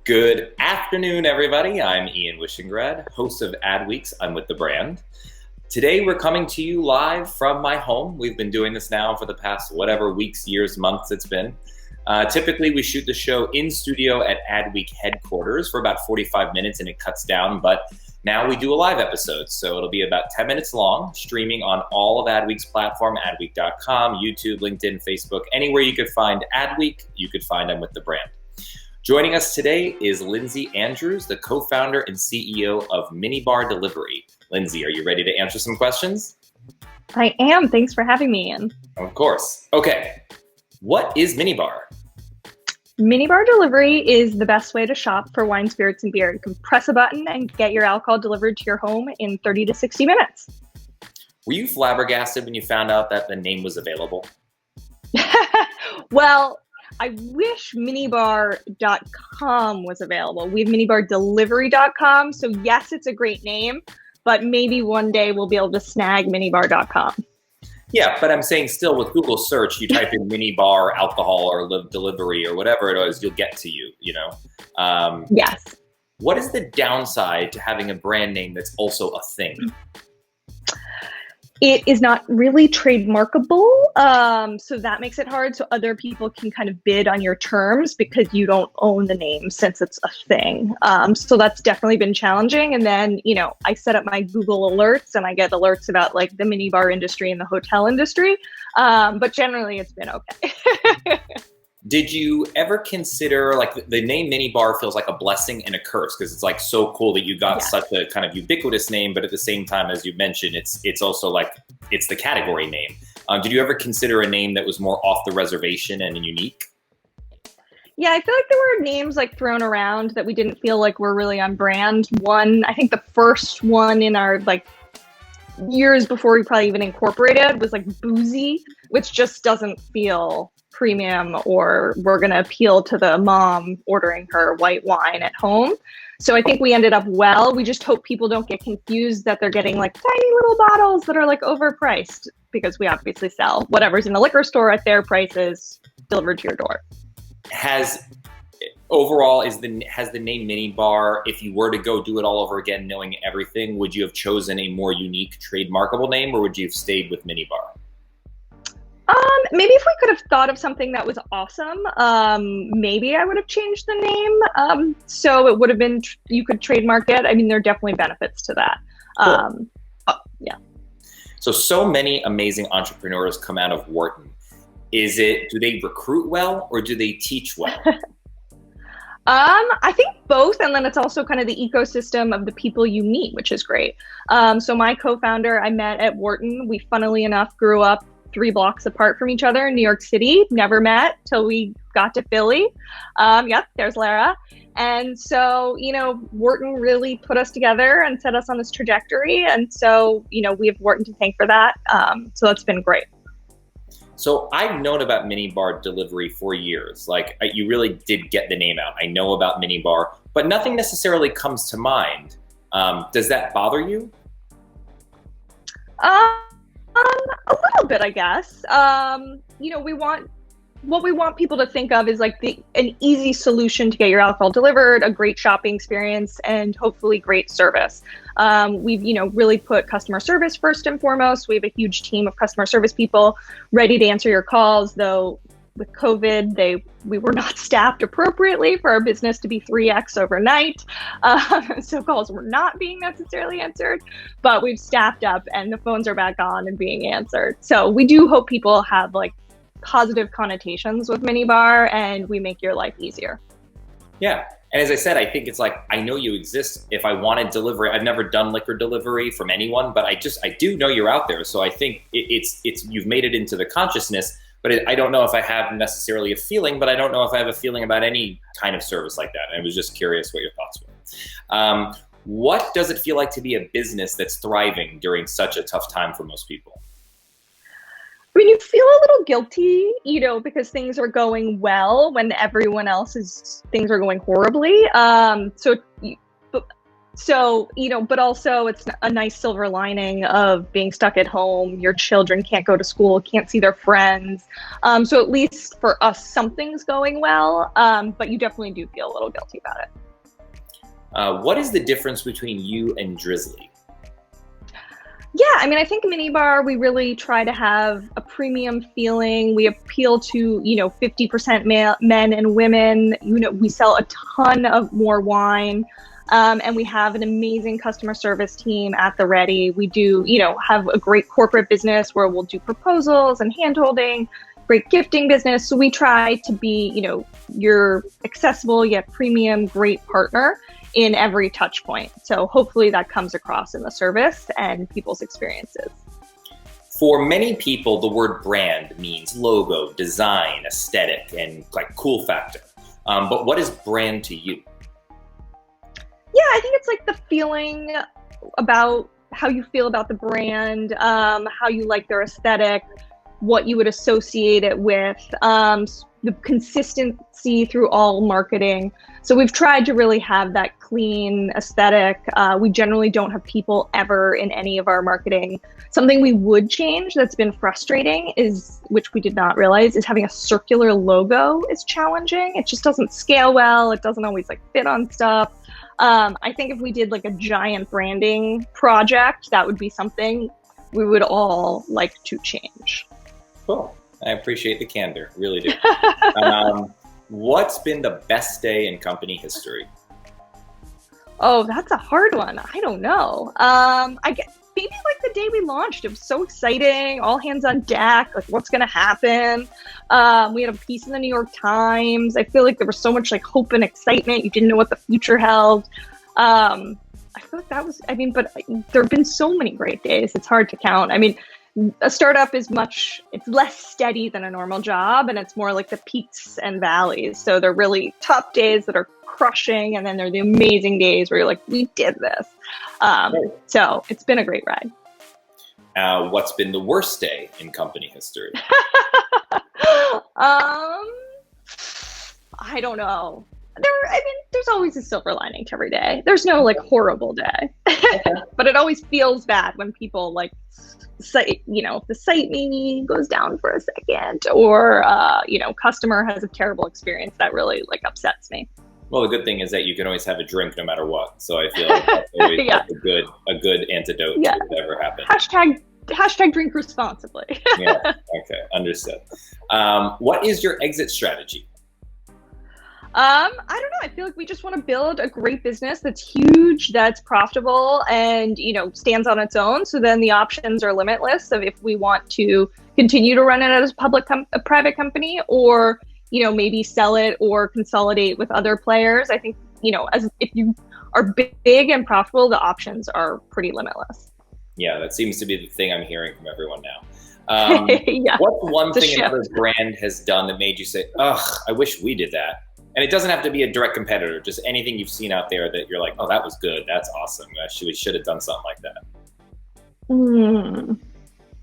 Good afternoon, everybody. I'm Ian Wishingrad, host of Adweek's I'm With The Brand. Today, we're coming to you live from my home. We've been doing this now for the past whatever weeks, years, months it's been. Typically, we shoot the show in studio at Adweek headquarters for about 45 minutes and it cuts down, but now we do a live episode. So it'll be about 10 minutes long, streaming on all of Adweek's platform, adweek.com, YouTube, LinkedIn, Facebook, anywhere you could find Adweek, you could find I'm With The Brand. Joining us today is Lindsey Andrews, the co-founder and CEO of Minibar Delivery. Lindsey, are you ready to answer some questions? I am. Thanks for having me, Ian. Of course. Okay. What is Minibar? Minibar Delivery is the best way to shop for wine, spirits, and beer. You can press a button and get your alcohol delivered to your home in 30 to 60 minutes. Were you flabbergasted when you found out that the name was available? Well, I wish minibar.com was available. We have minibardelivery.com. So yes, it's a great name, but maybe one day we'll be able to snag minibar.com. Yeah, but I'm saying still with Google search, you type in minibar, alcohol, or delivery, or whatever it is, you'll get to you, you know? Yes. What is the downside to having a brand name that's also a thing? It is not really trademarkable, so that makes it hard. So other people can kind of bid on your terms because you don't own the name since it's a thing. So that's definitely been challenging. And then, you know, I set up my Google alerts and I get alerts about like the minibar industry and the hotel industry. But generally it's been okay. Did you ever consider, like, the name Minibar feels like a blessing and a curse because it's like so cool that you got such a kind of ubiquitous name, but at the same time, as you mentioned, it's also like it's the category name. Did you ever consider a name that was more off the reservation and unique? Yeah, I feel like there were names like thrown around that we didn't feel like were really on brand. One, I think the first one in our like years before we probably even incorporated was like Boozy, which just doesn't feel premium, or we're going to appeal to the mom ordering her white wine at home. So I think we ended up well. We just hope people don't get confused that they're getting like tiny little bottles that are like overpriced, because we obviously sell whatever's in the liquor store at their prices delivered to your door. Has the name Minibar, if you were to go do it all over again, knowing everything, would you have chosen a more unique trademarkable name, or would you have stayed with Minibar? Maybe if we could have thought of something that was awesome, maybe I would have changed the name. So it would have been, you could trademark it. I mean, there are definitely benefits to that. Cool. Yeah. So many amazing entrepreneurs come out of Wharton. Do they recruit well or do they teach well? I think both. And then it's also kind of the ecosystem of the people you meet, which is great. So my co-founder, I met at Wharton. We, funnily enough, grew up 3 blocks apart from each other in New York City, never met till we got to Philly. Yep, there's Lara. And so, you know, Wharton really put us together and set us on this trajectory. And so, you know, we have Wharton to thank for that. So that's been great. So I've known about Minibar Delivery for years. Like, you really did get the name out. I know about Minibar, but nothing necessarily comes to mind. Does that bother you? A little bit, I guess. You know, what we want people to think of is like an easy solution to get your alcohol delivered, a great shopping experience, and hopefully great service. We've, you know, really put customer service first and foremost. We have a huge team of customer service people ready to answer your calls, though with COVID, we were not staffed appropriately for our business to be 3x overnight. So calls were not being necessarily answered, but we've staffed up and the phones are back on and being answered. So we do hope people have like positive connotations with Minibar, and we make your life easier. Yeah. And as I said, I think it's like, I know you exist. If I wanted delivery, I've never done liquor delivery from anyone, but I do know you're out there. So I think you've made it into the consciousness. But I don't know if I have necessarily a feeling, but I don't know if I have a feeling about any kind of service like that. And I was just curious what your thoughts were. What does it feel like to be a business that's thriving during such a tough time for most people? I mean, you feel a little guilty, you know, because things are going well when everyone else's things are going horribly. So, but also it's a nice silver lining of being stuck at home. Your children can't go to school, can't see their friends. So at least for us, something's going well. But you definitely do feel a little guilty about it. What is the difference between you and Drizzly? Yeah, I mean, I think Minibar, we really try to have a premium feeling. We appeal to, 50% men and women. We sell a ton of more wine. And we have an amazing customer service team at the ready. We do, have a great corporate business where we'll do proposals and hand-holding, great gifting business. So we try to be, your accessible yet premium, great partner in every touch point. So hopefully that comes across in the service and people's experiences. For many people, the word brand means logo, design, aesthetic, and like cool factor. But what is brand to you? Yeah, I think it's like the feeling about how you feel about the brand, how you like their aesthetic, what you would associate it with, the consistency through all marketing. So we've tried to really have that clean aesthetic. We generally don't have people ever in any of our marketing. Something we would change that's been frustrating is, which we did not realize, is having a circular logo is challenging. It just doesn't scale well. It doesn't always fit on stuff. I think if we did a giant branding project, that would be something we would all like to change. Cool. I appreciate the candor, really do. What's been the best day in company history? Oh, that's a hard one. I don't know. I guess maybe the day we launched. It was so exciting. All hands on deck. What's going to happen? We had a piece in the New York Times. I feel like there was so much hope and excitement. You didn't know what the future held. I feel like that was, but there have been so many great days. It's hard to count. A startup is it's less steady than a normal job, and it's more like the peaks and valleys. So they're really tough days that are crushing, and then they're the amazing days where you're like, we did this. So it's been a great ride. What's been the worst day in company history? I don't know. There's always a silver lining to every day. There's no horrible day, but it always feels bad when people if the site maybe goes down for a second, or customer has a terrible experience. That really upsets me. Well, the good thing is that you can always have a drink no matter what. So I feel like that's always yeah. a good antidote to whatever happens. Hashtag drink responsibly. Yeah. Okay. Understood. What is your exit strategy? I don't know. I feel like we just want to build a great business that's huge, that's profitable, and, stands on its own. So then the options are limitless of if we want to continue to run it as a private company, or, maybe sell it or consolidate with other players. I think, if you are big and profitable, the options are pretty limitless. Yeah, that seems to be the thing I'm hearing from everyone now. Yeah. What's one thing another brand has done that made you say, ugh, I wish we did that? And it doesn't have to be a direct competitor, just anything you've seen out there that you're like, oh, that was good. That's awesome. We should have done something like that.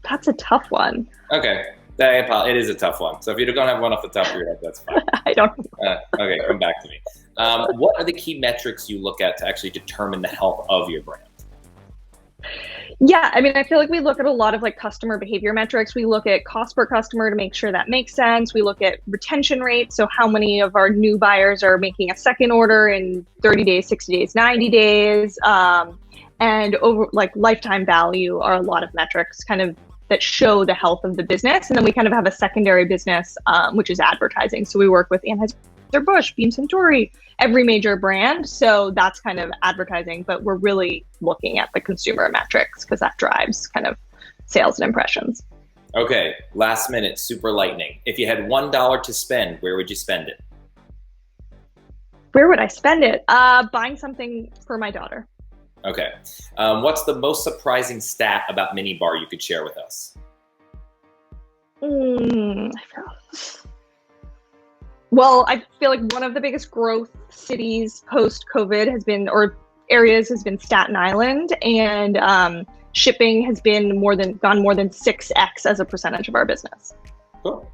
That's a tough one. Okay. It is a tough one. So if you don't have one off the top of your head, that's fine. I don't. Okay, come back to me. What are the key metrics you look at to actually determine the health of your brand? Yeah, I feel like we look at a lot of customer behavior metrics. We look at cost per customer to make sure that makes sense. We look at retention rates. So how many of our new buyers are making a second order in 30 days, 60 days, 90 days. And over lifetime value are a lot of metrics that show the health of the business. And then we have a secondary business, which is advertising. So we work with Anheuser-Busch, Beam Suntory, every major brand. So that's advertising, but we're really looking at the consumer metrics because that drives sales and impressions. Okay, last minute, super lightning. If you had $1 to spend, where would you spend it? Where would I spend it? Buying something for my daughter. Okay. What's the most surprising stat about Minibar you could share with us? Well, I feel like one of the biggest growth cities post-COVID areas has been Staten Island, and shipping has been gone more than 6x as a percentage of our business. Cool.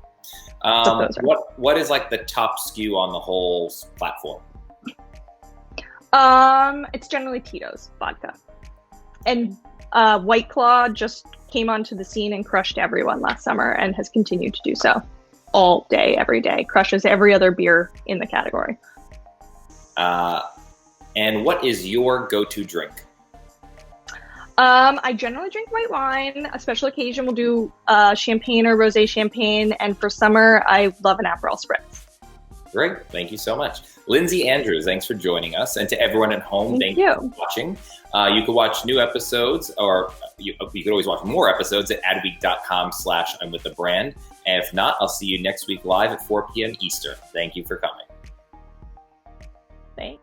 What is the top skew on the whole platform? It's generally Tito's vodka. And White Claw just came onto the scene and crushed everyone last summer and has continued to do so all day, every day. Crushes every other beer in the category. And what is your go-to drink? I generally drink white wine. A special occasion we'll do champagne or rosé champagne. And for summer, I love an Aperol Spritz. Great. Thank you so much. Lindsey Andrews, thanks for joining us. And to everyone at home, thank you for watching. You can watch new episodes, or you can always watch more episodes at adweek.com/I'mWithTheBrand. And if not, I'll see you next week live at 4 p.m. Eastern. Thank you for coming. Thanks.